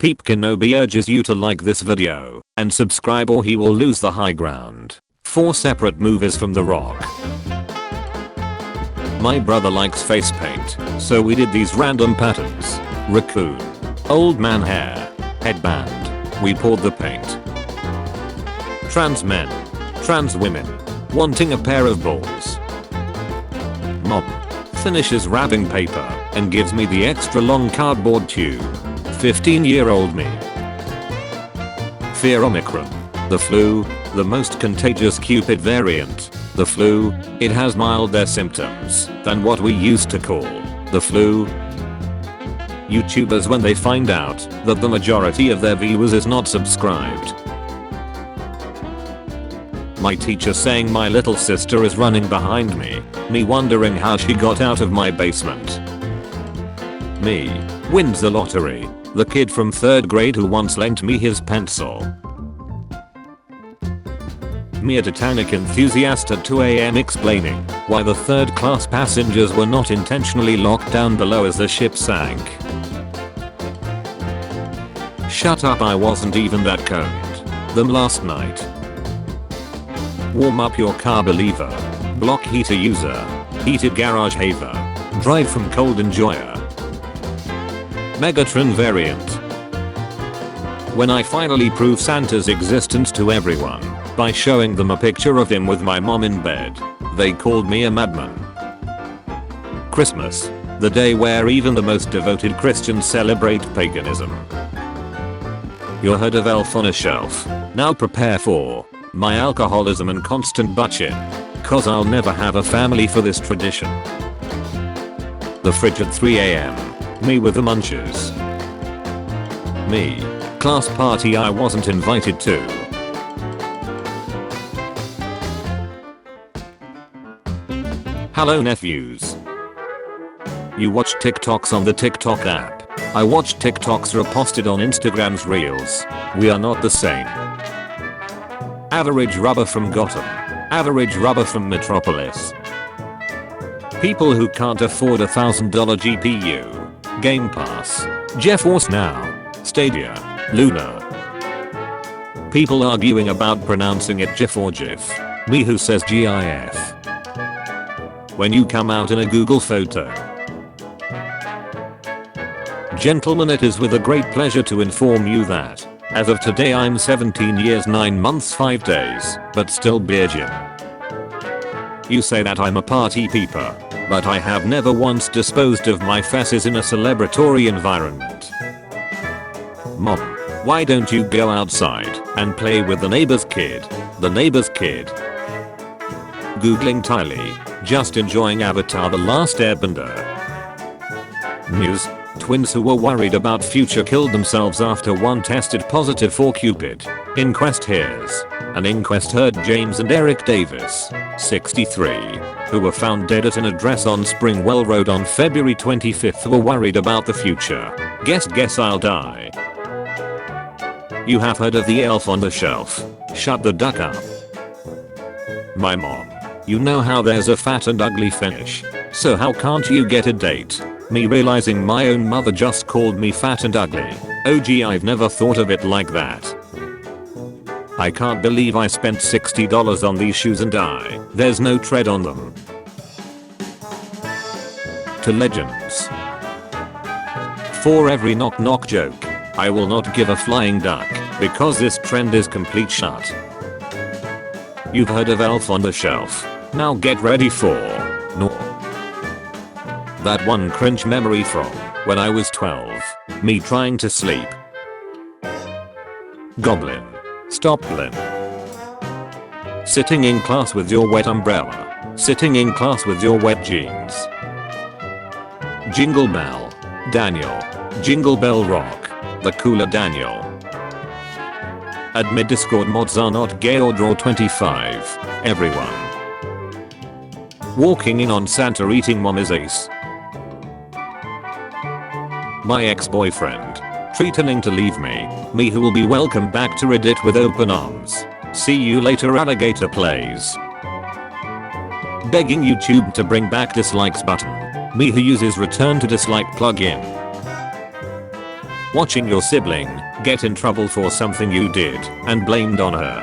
Peep Kenobi urges you to like this video and subscribe or he will lose the high ground. 4 separate movies from The Rock. My brother likes face paint, so we did these random patterns. Raccoon. Old man hair. Headband. We poured the paint. Trans men. Trans women. Wanting a pair of balls. Mom. Finishes wrapping paper and gives me the extra long cardboard tube. 15-year-old me. Fear Omicron. The flu. The most contagious Cupid variant. The flu. It has milder symptoms than what we used to call the flu. YouTubers when they find out that the majority of their viewers is not subscribed. My teacher saying my little sister is running behind me. Me wondering how she got out of my basement. Me. Wins the lottery. The kid from 3rd grade who once lent me his pencil. Me a Titanic enthusiast at 2 AM explaining why the 3rd class passengers were not intentionally locked down below as the ship sank. Shut up, I wasn't even that cold. Them last night. Warm up your car, believer. Block heater user. Heated garage haver. Drive from cold enjoyer. Megatron variant. When I finally prove Santa's existence to everyone by showing them a picture of him with my mom in bed, they called me a madman. Christmas. The day where even the most devoted Christians celebrate paganism. You heard of Elf on a Shelf. Now prepare for my alcoholism and constant butt-chin. Cause I'll never have a family for this tradition. The fridge at 3 AM. Me with the munches. Me. Class party I wasn't invited to. Hello nephews. You watch TikToks on the TikTok app. I watch TikToks reposted on Instagram's reels. We are not the same. Average rubber from Gotham. Average rubber from Metropolis. People who can't afford $1,000 GPU. Game Pass. GeForce Now. Stadia. Luna. People arguing about pronouncing it GIF or GIF. Me who says GIF. When you come out in a Google photo. Gentlemen, it is with a great pleasure to inform you that as of today I'm 17 years 9 months 5 days, but still virgin. You say that I'm a party peeper, but I have never once disposed of my fesses in a celebratory environment. Mom, why don't you go outside and play with the neighbor's kid? The neighbor's kid. Googling Tylee, just enjoying Avatar: The Last Airbender. News. Twins who were worried about future killed themselves after one tested positive for Cupid. Inquest hears. An inquest heard James and Eric Davis, 63, who were found dead at an address on Springwell Road on February 25th were worried about the future. Guess I'll die. You have heard of the elf on the shelf. Shut the duck up. My mom. You know how there's a fat and ugly finish. So how can't you get a date? Me realizing my own mother just called me fat and ugly. Oh gee, I've never thought of it like that. I can't believe I spent $60 on these shoes and there's no tread on them. To legends. For every knock knock joke, I will not give a flying duck because this trend is complete shut. You've heard of Elf on the Shelf. Now get ready for that one cringe memory from when I was 12. Me trying to sleep. Goblin. Stoplin. Sitting in class with your wet umbrella. Sitting in class with your wet jeans. Jingle Bell. Daniel. Jingle Bell Rock. The cooler Daniel. Admit Discord mods are not gay or draw 25. Everyone. Walking in on Santa eating mom is ace. My ex-boyfriend. Threatening to leave me. Me who will be welcomed back to Reddit with open arms. See you later alligator plays. Begging YouTube to bring back dislikes button. Me who uses return to dislike plugin. Watching your sibling get in trouble for something you did and blamed on her.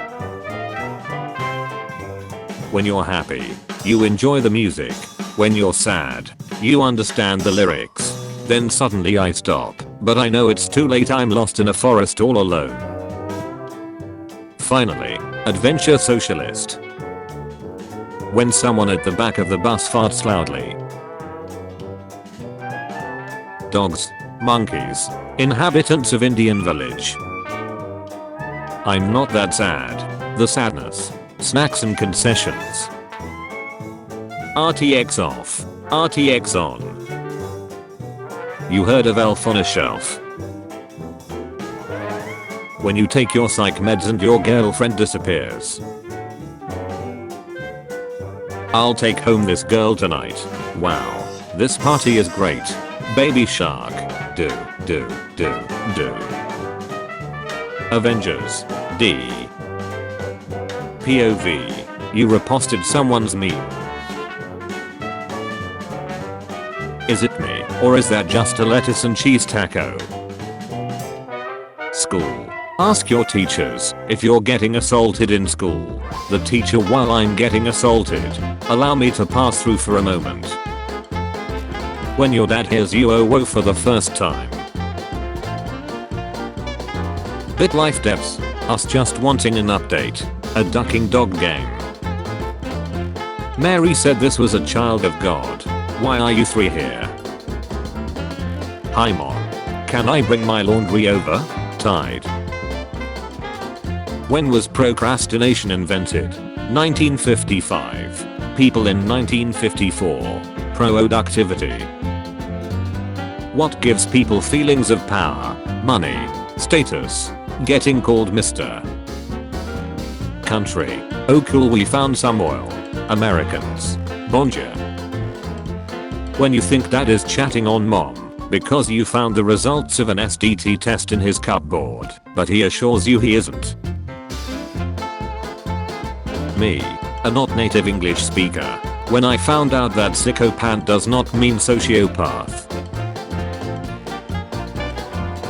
When you're happy, you enjoy the music. When you're sad, you understand the lyrics. Then suddenly I stop, but I know it's too late, I'm lost in a forest all alone. Finally, adventure socialist. When someone at the back of the bus farts loudly. Dogs, monkeys, inhabitants of Indian village. I'm not that sad. The sadness. Snacks and concessions. RTX off. RTX on. You heard of Elf on a Shelf? When you take your psych meds and your girlfriend disappears. I'll take home this girl tonight. Wow. This party is great. Baby shark. Do. Avengers. D. POV. You reposted someone's meme. Is it me, or is that just a lettuce and cheese taco? School. Ask your teachers if you're getting assaulted in school. The teacher, while I'm getting assaulted, allow me to pass through for a moment. When your dad hears you oh for the first time. BitLife devs. Us just wanting an update. A ducking dog game. Mary said this was a child of God. Why are you three here? Hi mom. Can I bring my laundry over? Tide. When was procrastination invented? 1955. People in 1954. Productivity. What gives people feelings of power, money, status, getting called Mr. Country. Oh cool, we found some oil. Americans. Bonjour. When you think dad is chatting on mom because you found the results of an SDT test in his cupboard, but he assures you he isn't. Me, a not native English speaker, when I found out that psychopath does not mean sociopath.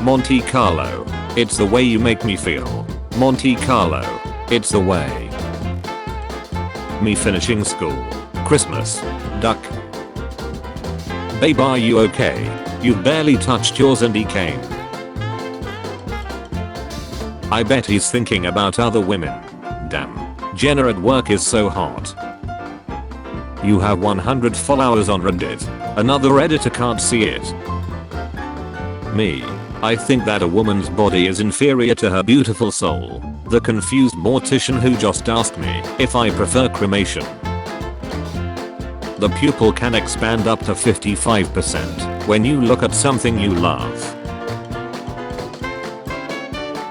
Monte Carlo. It's the way you make me feel. Monte Carlo. It's the way. Me finishing school. Christmas. Duck. Babe, are you okay? You barely touched yours and he came. I bet he's thinking about other women. Damn. Jenna at work is so hot. You have 100 followers on Reddit. Another editor can't see it. Me. I think that a woman's body is inferior to her beautiful soul. The confused mortician who just asked me if I prefer cremation. The pupil can expand up to 55% when you look at something you love.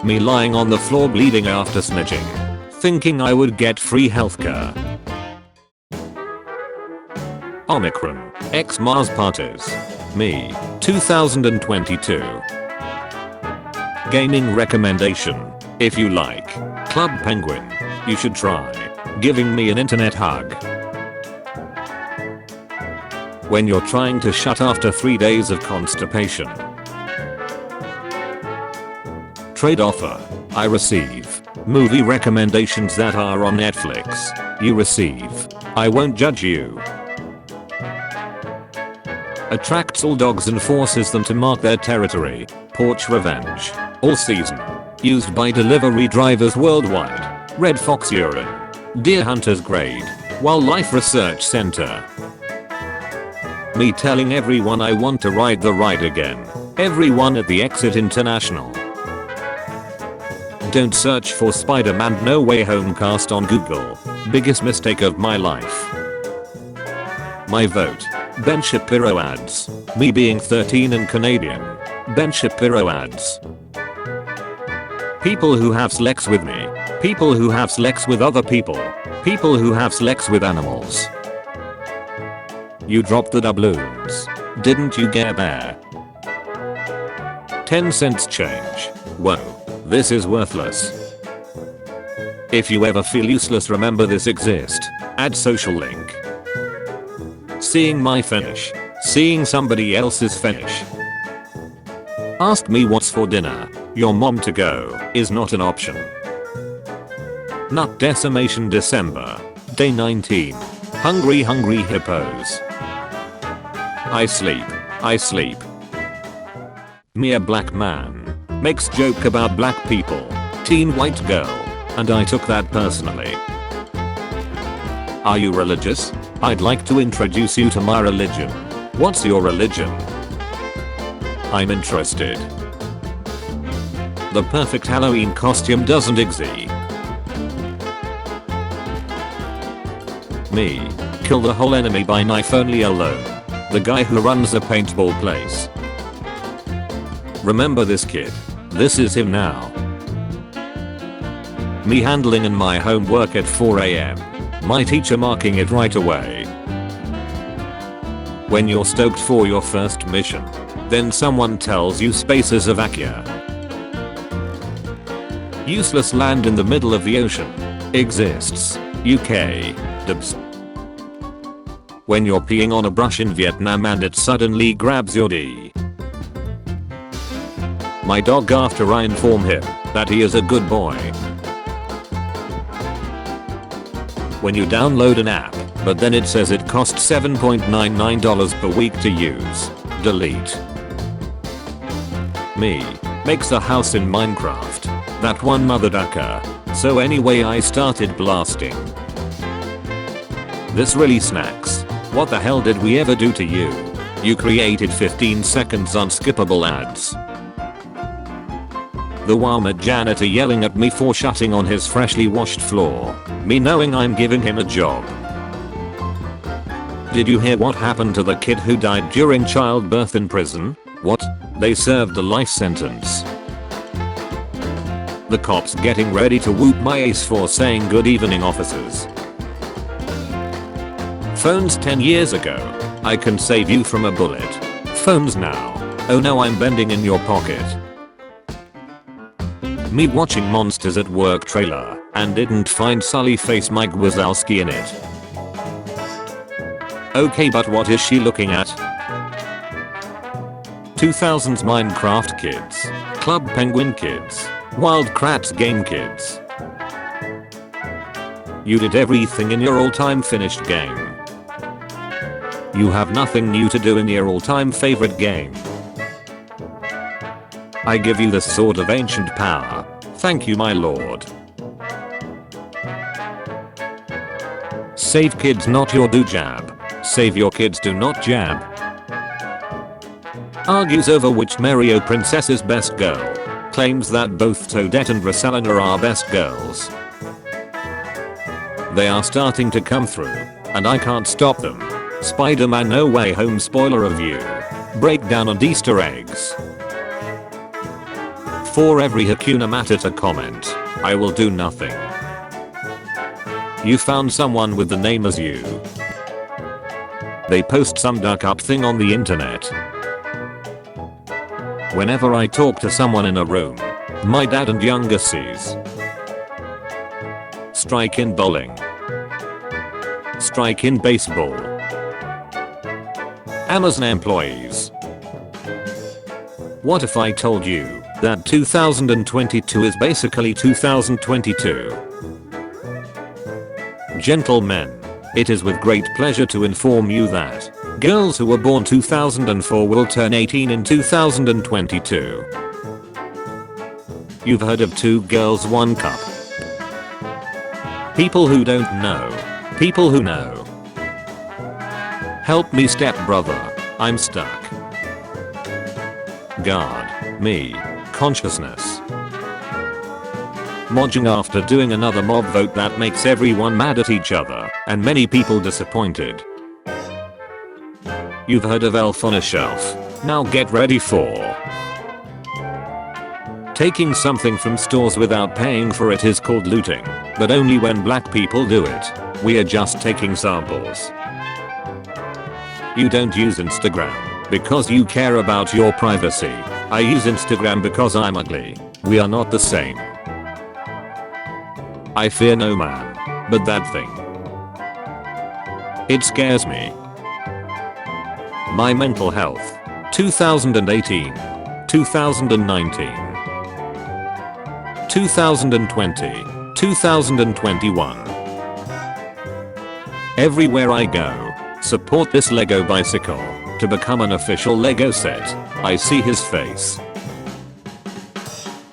Me lying on the floor bleeding after snitching, thinking I would get free healthcare. Omicron, X-Mars parties. Me, 2022. Gaming recommendation. If you like Club Penguin, you should try giving me an internet hug. When you're trying to shut after 3 days of constipation. Trade offer. I receive movie recommendations that are on Netflix. You receive I won't judge you. Attracts all dogs and forces them to mark their territory. Porch revenge. All season. Used by delivery drivers worldwide. Red fox urine. Deer hunters grade. Wildlife Research Center. Me telling everyone I want to ride the ride again. Everyone at the Exit International. Don't search for Spider-Man No Way Home cast on Google. Biggest mistake of my life. My vote. Ben Shapiro ads. Me being 13 and Canadian. Ben Shapiro ads. People who have sex with me. People who have sex with other people. People who have sex with animals. You dropped the doubloons. Didn't you get there? 10 cents change. Whoa. This is worthless. If you ever feel useless, remember this exists. Add social link. Seeing my finish. Seeing somebody else's finish. Ask me what's for dinner. Your mom to go is not an option. Nut decimation December. Day 19. Hungry hippos. I sleep. Me a black man. Makes joke about black people. Teen white girl. And I took that personally. Are you religious? I'd like to introduce you to my religion. What's your religion? I'm interested. The perfect Halloween costume doesn't exist. Me. Kill the whole enemy by knife only alone. The guy who runs a paintball place. Remember this kid. This is him now. Me handling in my homework at 4 AM. My teacher marking it right away. When you're stoked for your first mission, then someone tells you space is a vacuum. Useless land in the middle of the ocean. Exists. UK. Dubs. When you're peeing on a brush in Vietnam and it suddenly grabs your D. My dog after I inform him that he is a good boy. When you download an app, but then it says it costs $7.99 per week to use. Delete. Me. Makes a house in Minecraft. That one mother ducker. So anyway I started blasting. This really snacks. What the hell did we ever do to you? You created 15 seconds unskippable ads. The Walmart janitor yelling at me for shutting on his freshly washed floor. Me knowing I'm giving him a job. Did you hear what happened to the kid who died during childbirth in prison? What? They served a life sentence. The cops getting ready to whoop my ace for saying good evening officers. Phones 10 years ago. I can save you from a bullet. Phones now. Oh no, I'm bending in your pocket. Me watching Monsters at Work trailer and didn't find Sully face Mike Wazowski in it. Okay, but what is she looking at? 2000s Minecraft kids. Club Penguin kids. Wild Kratts game kids. You did everything in your all-time finished game. You have nothing new to do in your all-time favorite game. I give you this sword of ancient power. Thank you, my lord. Save kids, not your do jab. Save your kids, do not jab. Argues over which Mario princess is best girl. Claims that both Toadette and Rosalina are best girls. They are starting to come through, and I can't stop them. Spider-Man No Way Home spoiler review. Breakdown and Easter eggs. For every Hakuna Matata comment, I will do nothing. You found someone with the name as you. They post some duck up thing on the internet. Whenever I talk to someone in a room, my dad and younger sees. Strike in bowling. Strike in baseball. Amazon employees. What if I told you that 2022 is basically 2022? Gentlemen, it is with great pleasure to inform you that girls who were born 2004 will turn 18 in 2022. You've heard of 2 girls 1 cup. People who don't know. People who know. Help me, stepbrother. I'm stuck. God. Me. Consciousness. Modding after doing another mob vote that makes everyone mad at each other and many people disappointed. You've heard of Elf on a Shelf. Now get ready for taking something from stores without paying for it is called looting, but only when black people do it. We are just taking samples. You don't use Instagram because you care about your privacy. I use Instagram because I'm ugly. We are not the same. I fear no man, but that thing. It scares me. My mental health. 2018. 2019, 2020, 2021. Everywhere I go, support this Lego bicycle to become an official Lego set. I see his face.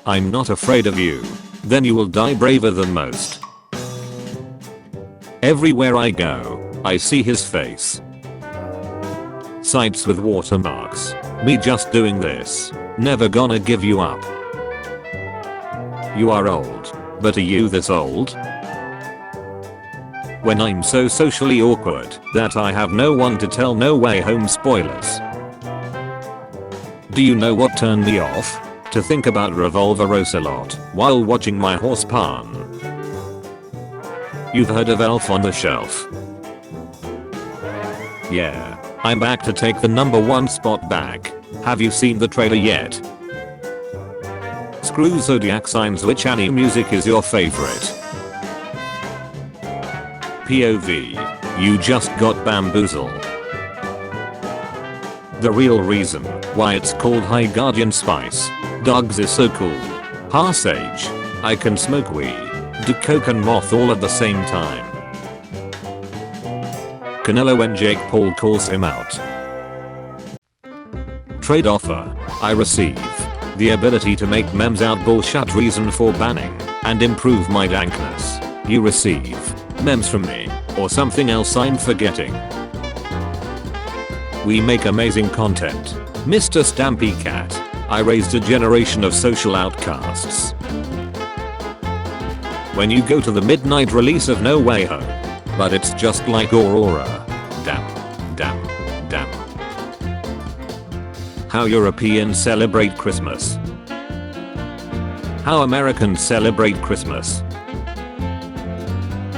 I'm not afraid of you. Then you will die braver than most. Everywhere I go, I see his face. Sites with watermarks. Me just doing this. Never gonna give you up. You are old. But are you this old? When I'm so socially awkward that I have no one to tell No Way Home spoilers. Do you know what turned me off? To think about Revolver Ocelot while watching my horse pan. You've heard of Elf on the Shelf? Yeah, I'm back to take the #1 spot back. Have you seen the trailer yet? Screw zodiac signs, which anime music is your favorite? POV. You just got bamboozled. The real reason why it's called High Guardian Spice Dogs is so cool. Ha Sage. I can smoke weed, do coke and moth all at the same time. Canelo and Jake Paul calls him out. Trade offer. I receive the ability to make memes out bullshit, reason for banning, and improve my dankness. You receive memes from me, or something else I'm forgetting. We make amazing content. Mr. Stampy Cat. I raised a generation of social outcasts. When you go to the midnight release of No Way Home, but it's just like Aurora. Damn. How Europeans celebrate Christmas. How Americans celebrate Christmas.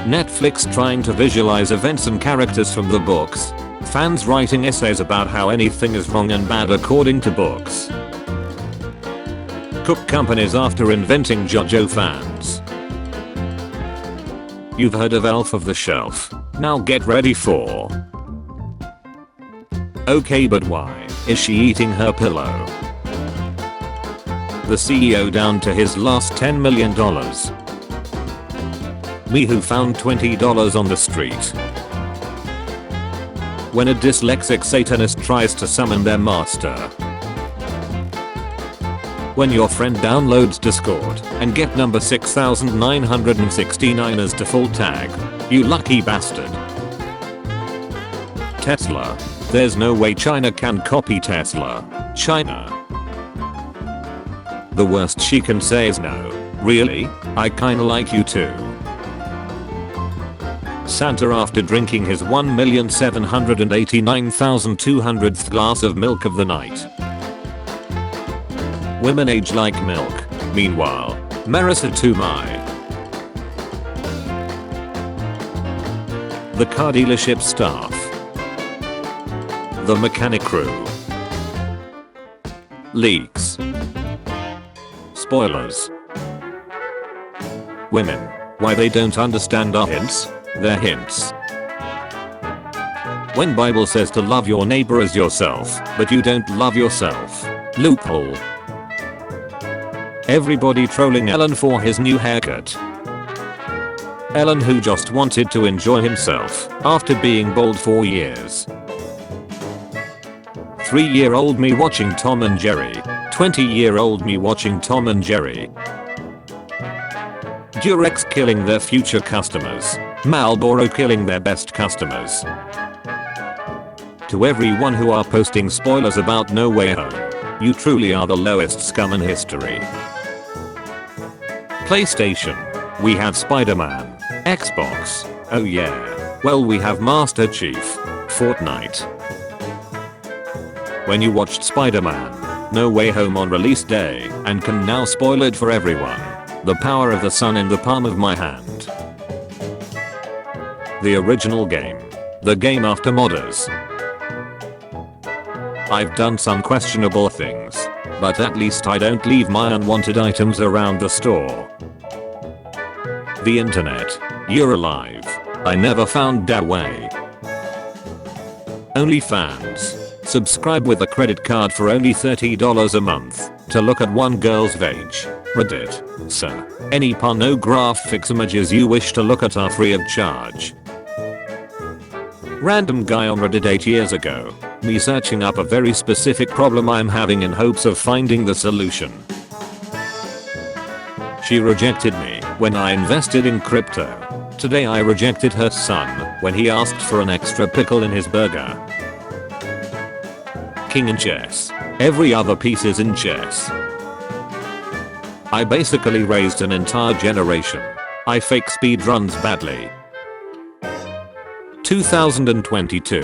Netflix trying to visualize events and characters from the books. Fans writing essays about how anything is wrong and bad according to books. Cook companies after inventing JoJo fans. You've heard of Elf of the Shelf. Now get ready for. Okay, but why is she eating her pillow? The CEO down to his last $10 million. Me who found $20 on the street. When a dyslexic Satanist tries to summon their master. When your friend downloads Discord and get number 6969 as default tag. You lucky bastard. Tesla. There's no way China can copy Tesla. China. The worst she can say is no. Really? I kinda like you too. Santa after drinking his 1,789,200th glass of milk of the night. Women age like milk. Meanwhile, Marissa Tomei. The car dealership staff. The mechanic crew. Leaks. Spoilers. Women. Why they don't understand our hints? They're hints. When Bible says to love your neighbor as yourself, but you don't love yourself. Loophole. Everybody trolling Ellen for his new haircut. Ellen who just wanted to enjoy himself after being bald for years. 3-year-old me watching Tom and Jerry. 20-year-old me watching Tom and Jerry. Durex killing their future customers. Marlboro killing their best customers. To everyone who are posting spoilers about No Way Home, you truly are the lowest scum in history. PlayStation. We have Spider-Man. Xbox. Oh yeah. Well, we have Master Chief. Fortnite. When you watched Spider-Man No Way Home on release day and can now spoil it for everyone. The power of the sun in the palm of my hand. The original game. The game after modders. I've done some questionable things, but at least I don't leave my unwanted items around the store. The internet. You're alive. I never found that way. OnlyFans. Subscribe with a credit card for only $30 a month. to look at one girl's vag. Reddit. Sir. Any pornographic images you wish to look at are free of charge. Random guy on Reddit 8 years ago. Me searching up a very specific problem I'm having in hopes of finding the solution. She rejected me when I invested in crypto. Today I rejected her son when he asked for an extra pickle in his burger. King in chess. Every other piece is in chess. I basically raised an entire generation. I fake speedruns badly. 2022.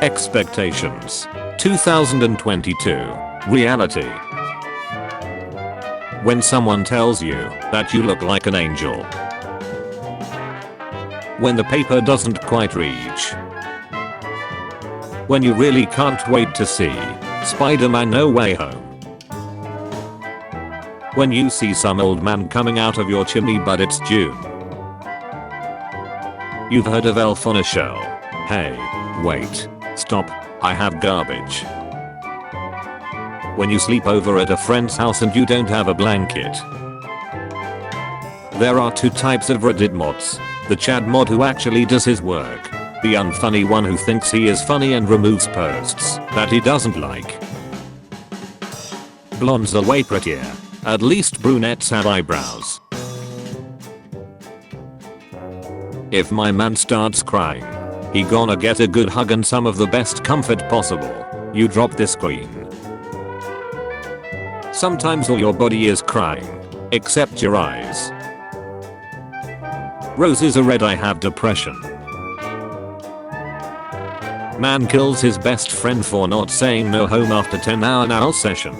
Expectations. 2022. Reality. When someone tells you that you look like an angel. When the paper doesn't quite reach. When you really can't wait to see Spider-Man No Way Home. When you see some old man coming out of your chimney but it's June. You've heard of Elf on a Shelf. Hey, wait, stop, I have garbage. When you sleep over at a friend's house and you don't have a blanket. There are two types of Reddit mods. The Chad mod who actually does his work. The unfunny one who thinks he is funny and removes posts that he doesn't like. Blondes are way prettier. At least brunettes have eyebrows. If my man starts crying, he gonna get a good hug and some of the best comfort possible. You drop this queen. Sometimes all your body is crying, except your eyes. Roses are red, I have depression. Man kills his best friend for not saying no home after 10-hour nail session.